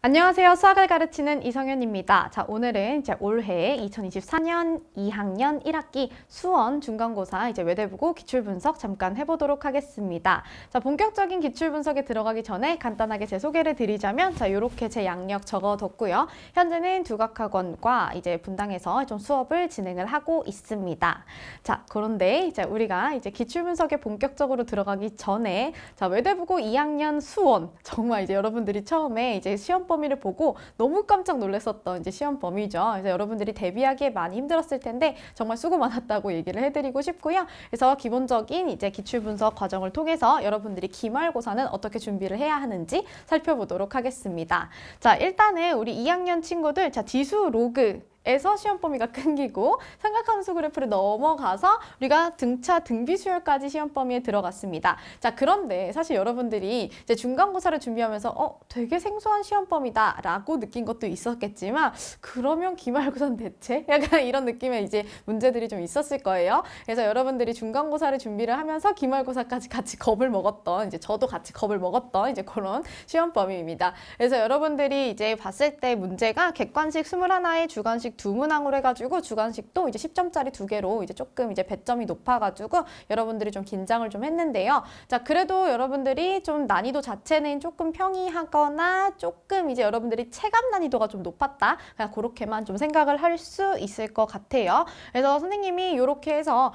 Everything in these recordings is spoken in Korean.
안녕하세요. 수학을 가르치는 이성현입니다. 자, 오늘은 이제 올해 2024년 2학년 1학기 수원 중간고사 외대부고 기출분석 잠깐 해보도록 하겠습니다. 자, 본격적인 기출분석에 들어가기 전에 간단하게 제 소개를 드리자면, 자, 요렇게 제 양력 적어뒀고요. 현재는 두각학원과 분당에서 좀 수업을 진행을 하고 있습니다. 자, 그런데 우리가 기출분석에 본격적으로 들어가기 전에, 자, 외대부고 2학년 수원, 정말 여러분들이 처음에 시험 범위를 보고 너무 깜짝 놀랐었던 시험 범위죠. 그래서 여러분들이 대비하기에 많이 힘들었을 텐데 정말 수고 많았다고 얘기를 해드리고 싶고요. 그래서 기본적인 기출 분석 과정을 통해서 여러분들이 기말고사는 어떻게 준비를 해야 하는지 살펴보도록 하겠습니다. 자, 일단은 우리 2학년 친구들, 자, 지수 로그 에서 시험 범위가 끊기고 삼각함수 그래프를 넘어가서 우리가 등차 등비 수열까지 시험 범위에 들어갔습니다. 자, 그런데 사실 여러분들이 중간고사를 준비하면서 되게 생소한 시험 범위다 라고 느낀 것도 있었겠지만, 그러면 기말고사는 대체? 약간 이런 느낌의 문제들이 좀 있었을 거예요. 그래서 여러분들이 중간고사를 준비를 하면서 기말고사까지 같이 겁을 먹었던, 저도 같이 겁을 먹었던 그런 시험 범위입니다. 그래서 여러분들이 봤을 때 문제가 객관식 21에 주관식 두 문항으로 해가지고, 주관식도 10점짜리 두 개로 조금 배점이 높아가지고 여러분들이 좀 긴장을 좀 했는데요. 자, 그래도 여러분들이 좀 난이도 자체는 조금 평이하거나 조금 여러분들이 체감 난이도가 좀 높았다, 그냥 그렇게만 좀 생각을 할 수 있을 것 같아요. 그래서 선생님이 이렇게 해서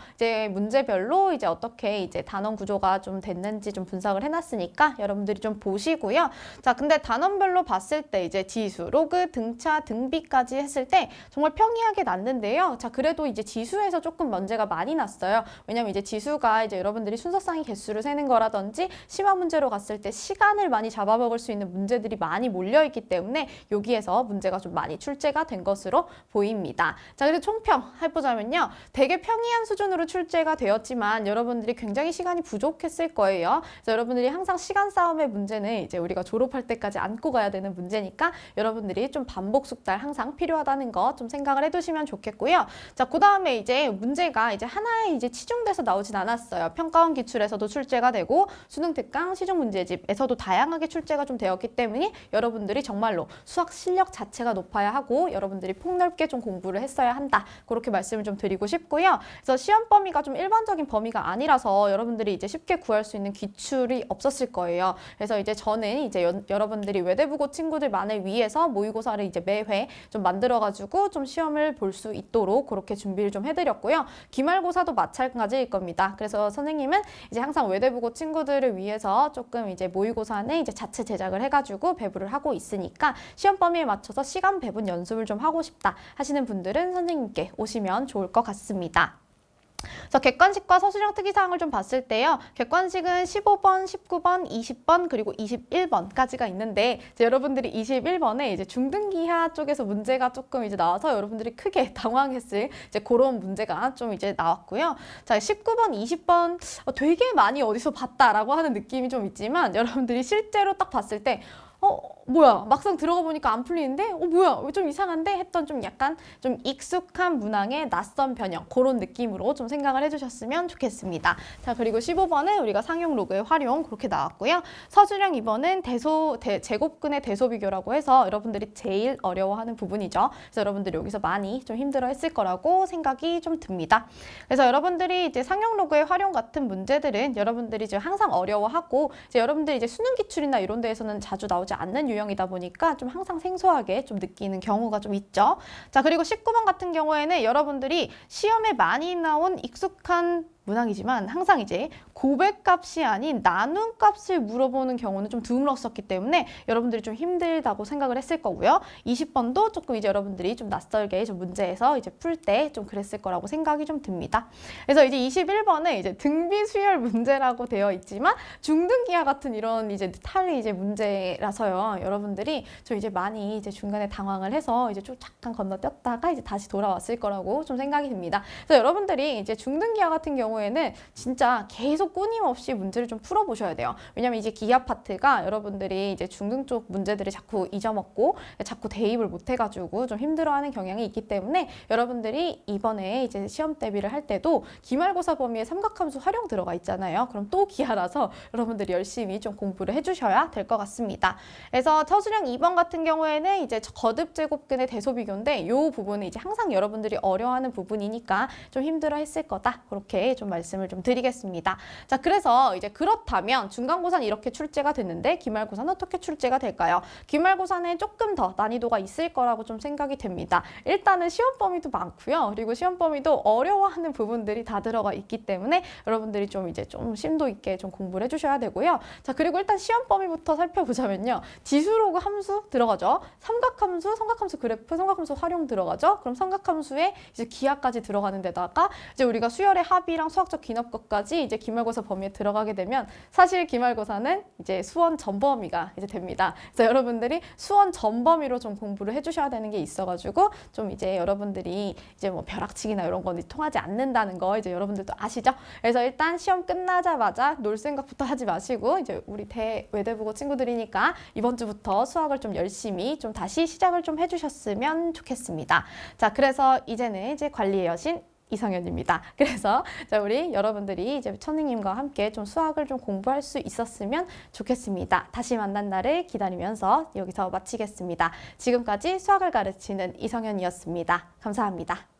문제별로 어떻게 단원 구조가 좀 됐는지 좀 분석을 해놨으니까 여러분들이 좀 보시고요. 자, 근데 단원별로 봤을 때 지수, 로그, 등차, 등비까지 했을 때 정말 평이하게 났는데요. 자, 그래도 지수에서 조금 문제가 많이 났어요. 왜냐면 지수가 여러분들이 순서상의 개수를 세는 거라든지 심화 문제로 갔을 때 시간을 많이 잡아먹을 수 있는 문제들이 많이 몰려있기 때문에 여기에서 문제가 좀 많이 출제가 된 것으로 보입니다. 자, 그래서 총평 해보자면요. 되게 평이한 수준으로 출제가 되었지만 여러분들이 굉장히 시간이 부족했을 거예요. 그래서 여러분들이 항상 시간 싸움의 문제는 우리가 졸업할 때까지 안고 가야 되는 문제니까 여러분들이 좀 반복 숙달 항상 필요하다는 거 좀 생각을 해두시면 좋겠고요. 자, 그 다음에 문제가 하나에 치중돼서 나오진 않았어요. 평가원 기출에서도 출제가 되고 수능 특강 시중 문제집에서도 다양하게 출제가 좀 되었기 때문에 여러분들이 정말로 수학 실력 자체가 높아야 하고 여러분들이 폭넓게 좀 공부를 했어야 한다, 그렇게 말씀을 좀 드리고 싶고요. 그래서 시험 범위가 좀 일반적인 범위가 아니라서 여러분들이 쉽게 구할 수 있는 기출이 없었을 거예요. 그래서 저는 여러분들이 외대부고 친구들만을 위해서 모의고사를 매회 좀 만들어가지고 좀 시험을 볼 수 있도록 그렇게 준비를 좀 해드렸고요. 기말고사도 마찬가지일 겁니다. 그래서 선생님은 항상 외대부고 친구들을 위해서 조금 모의고사는 자체 제작을 해가지고 배부를 하고 있으니까 시험 범위에 맞춰서 시간 배분 연습을 좀 하고 싶다 하시는 분들은 선생님께 오시면 좋을 것 같습니다. 그래서 객관식과 서술형 특이사항을 좀 봤을 때요. 객관식은 15번, 19번, 20번, 그리고 21번까지가 있는데 여러분들이 21번에 중등기하 쪽에서 문제가 조금 나와서 여러분들이 크게 당황했을 그런 문제가 좀 나왔고요. 자, 19번, 20번 되게 많이 어디서 봤다라고 하는 느낌이 좀 있지만 여러분들이 실제로 딱 봤을 때 뭐야, 막상 들어가 보니까 안 풀리는데 뭐야, 좀 이상한데 했던 좀 약간 좀 익숙한 문항의 낯선 변형, 그런 느낌으로 좀 생각을 해주셨으면 좋겠습니다. 자, 그리고 15번은 우리가 상용 로그의 활용 그렇게 나왔고요. 서술형 2번은 제곱근의 대소 비교라고 해서 여러분들이 제일 어려워하는 부분이죠. 그래서 여러분들이 여기서 많이 좀 힘들어 했을 거라고 생각이 좀 듭니다. 그래서 여러분들이 상용 로그의 활용 같은 문제들은 여러분들이 항상 어려워하고 여러분들이 수능 기출이나 이런 데에서는 자주 나오지 않는 유형이다 보니까 좀 항상 생소하게 좀 느끼는 경우가 좀 있죠. 자, 그리고 19번 같은 경우에는 여러분들이 시험에 많이 나온 익숙한 문항이지만 항상 고백값이 아닌 나눔값을 물어보는 경우는 좀 드물었었기 때문에 여러분들이 좀 힘들다고 생각을 했을 거고요. 20번도 조금 여러분들이 좀 낯설게 좀 문제에서 풀 때 좀 그랬을 거라고 생각이 좀 듭니다. 그래서 21번에 등비 수열 문제라고 되어 있지만 중등기하 같은 이런 탈이 문제라서요. 여러분들이 좀 많이 중간에 당황을 해서 좀 잠깐 건너뛰었다가 다시 돌아왔을 거라고 좀 생각이 듭니다. 그래서 여러분들이 중등기하 같은 경우에 경우에는 진짜 계속 끊임없이 문제를 좀 풀어보셔야 돼요. 왜냐면 이제 기하 파트가 여러분들이 이제 중등 쪽 문제들을 자꾸 잊어먹고 자꾸 대입을 못 해가지고 좀 힘들어하는 경향이 있기 때문에 여러분들이 이번에 이제 시험 대비를 할 때도 기말고사 범위에 삼각함수 활용 들어가 있잖아요. 그럼 또 기하라서 여러분들이 열심히 좀 공부를 해주셔야 될 것 같습니다. 그래서 서술형 2번 같은 경우에는 이제 거듭 제곱근의 대소비교인데 이 부분은 이제 항상 여러분들이 어려워하는 부분이니까 좀 힘들어 했을 거다. 그렇게 좀 말씀을 좀 드리겠습니다. 자, 그래서 이제 그렇다면 중간고사는 이렇게 출제가 됐는데 기말고사는 어떻게 출제가 될까요? 기말고사는 조금 더 난이도가 있을 거라고 좀 생각이 됩니다. 일단은 시험 범위도 많고요. 그리고 시험 범위도 어려워하는 부분들이 다 들어가 있기 때문에 여러분들이 좀 이제 좀 심도 있게 좀 공부를 해주셔야 되고요. 자, 그리고 일단 시험 범위부터 살펴보자면요. 지수로그 함수 들어가죠. 삼각함수 그래프, 삼각함수 활용 들어가죠. 그럼 삼각함수에 이제 기하까지 들어가는 데다가 이제 우리가 수열의 합이랑 수학적 기납것까지 이제 기말고사 범위에 들어가게 되면 사실 기말고사는 이제 수원 전범위가 이제 됩니다. 그래서 여러분들이 수원 전범위로 좀 공부를 해주셔야 되는 게 있어가지고 좀 이제 여러분들이 이제 뭐 벼락치기나 이런 건 통하지 않는다는 거 이제 여러분들도 아시죠? 그래서 일단 시험 끝나자마자 놀 생각부터 하지 마시고 이제 우리 외대부고 친구들이니까 이번 주부터 수학을 좀 열심히 좀 다시 시작을 좀 해주셨으면 좋겠습니다. 자, 그래서 이제는 이제 관리의 여신 이성현입니다. 그래서 자, 우리 여러분들이 이제 선생님과 함께 좀 수학을 좀 공부할 수 있었으면 좋겠습니다. 다시 만난 날을 기다리면서 여기서 마치겠습니다. 지금까지 수학을 가르치는 이성현이었습니다. 감사합니다.